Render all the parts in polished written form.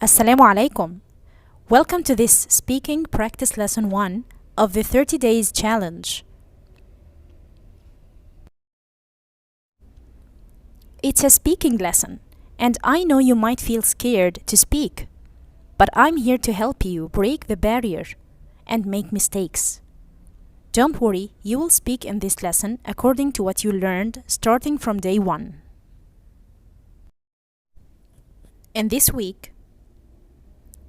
Assalamu alaikum. Welcome to this speaking practice lesson 1 of the 30 days challenge. It's a speaking lesson, and I know you might feel scared to speak, but I'm here to help you break the barrier and make mistakes. Don't worry, you will speak in this lesson according to what you learned starting from day 1. In this week,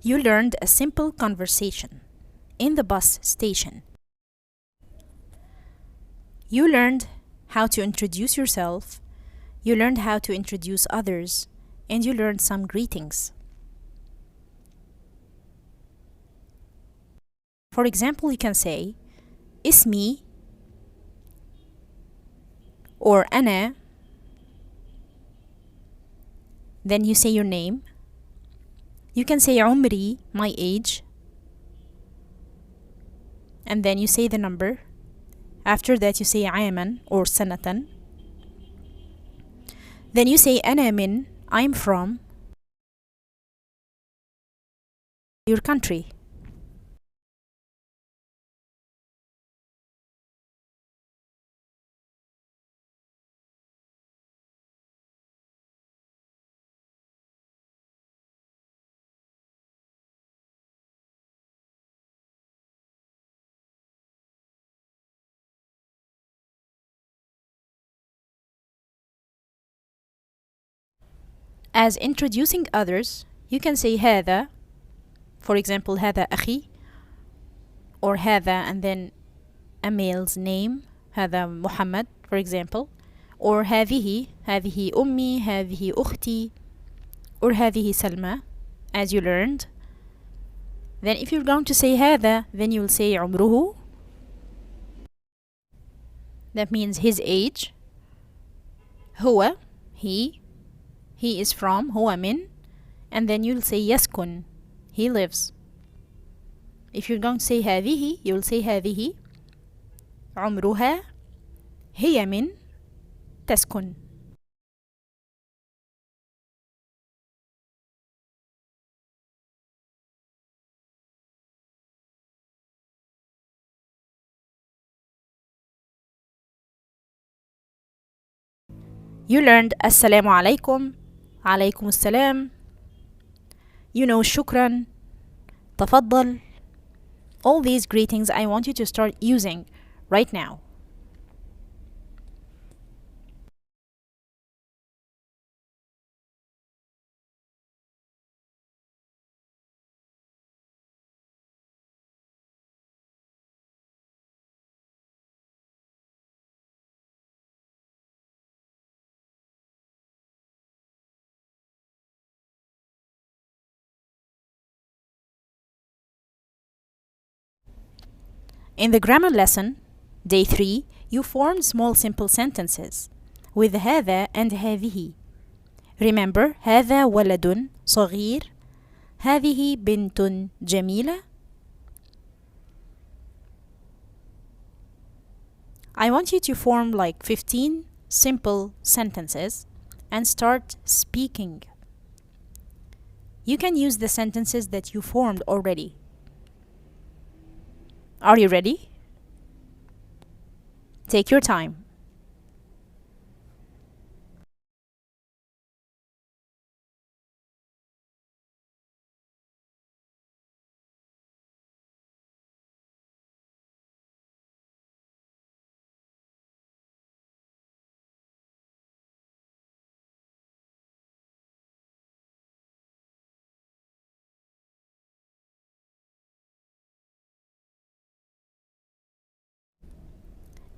you learned a simple conversation in the bus station. You learned how to introduce yourself, you learned how to introduce others, and you learned some greetings. For example, you can say اسمي or أنا. Then you say your name. You can say عمري, my age. And then you say the number. After that you say عاما or سنة. Then you say أنا من, I'm from your country. As introducing others, you can say هذا. For example, هذا أخي, or هذا and then a male's name, هذا محمد, for example, or هذه أمي, هذه أختي, or هذه سلمى, as you learned. Then if you're going to say هذا, then you will say عمره. That means his age. هو, he is from, هو من, and then you'll say يسكن, he lives. If you're going to say هذه, you will say هذه عمرها, هي من, تسكن. You learned السلام عليكم, عليكم السلام. You know شكرا, تفضل. All these greetings I want you to start using right now. In the grammar lesson, day 3, you formed small simple sentences with هذا and هذه. Remember, هذا ولد صغير, هذه بنت جميلة. I want you to form like 15 simple sentences and start speaking. You can use the sentences that you formed already. Are you ready? Take your time.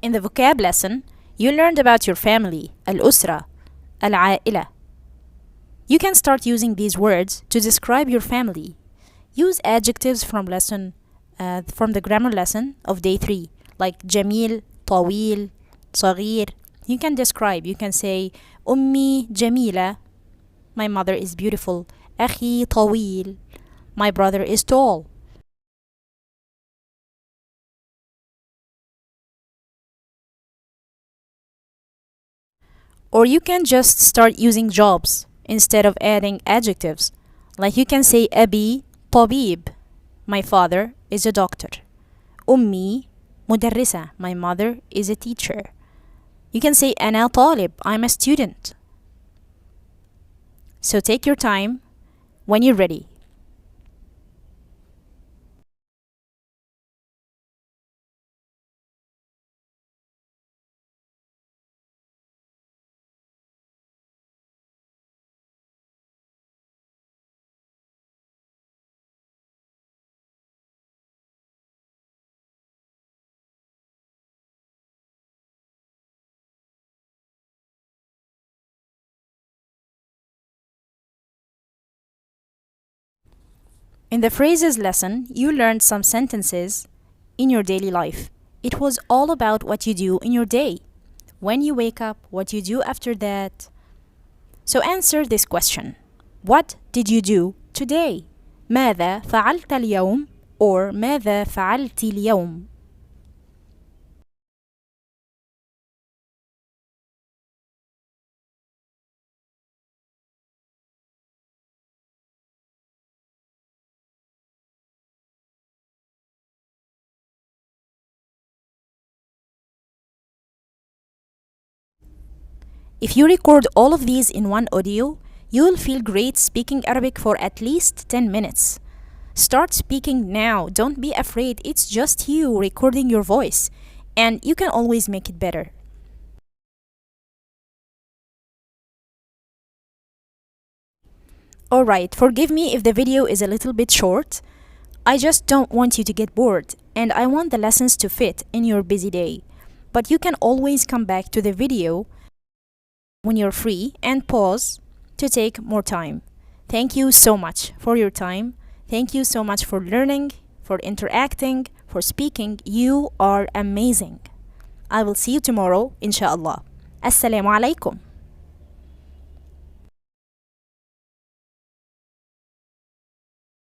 In the vocab lesson, you learned about your family, الأسرة, العائلة. You can start using these words to describe your family. Use adjectives from the grammar lesson of day 3, like جميل, طويل, صغير. You can describe. You can say أمي جميلة, my mother is beautiful. أخي طويل, my brother is tall. Or you can just start using jobs instead of adding adjectives, Like you can say أبي طبيب. My father is a doctor. أمي مدرسة. My mother is a teacher. You can say أنا طالب. I'm a student. So take your time when you're ready. In the phrases lesson, you learned some sentences in your daily life. It was all about what you do in your day. When you wake up, what you do after that. So answer this question. What did you do today? ماذا فعلت اليوم or ماذا فعلت اليوم؟ If you record all of these in one audio, you will feel great speaking Arabic for at least 10 minutes. Start speaking now. Don't be afraid. It's just you recording your voice, and you can always make it better. Alright, forgive me if the video is a little bit short. I just don't want you to get bored, and I want the lessons to fit in your busy day. But you can always come back to the video when you're free and pause to take more time. Thank you so much for your time. Thank you so much for learning, for interacting, for speaking. You are amazing. I will see you tomorrow, inshallah. Assalamu alaikum.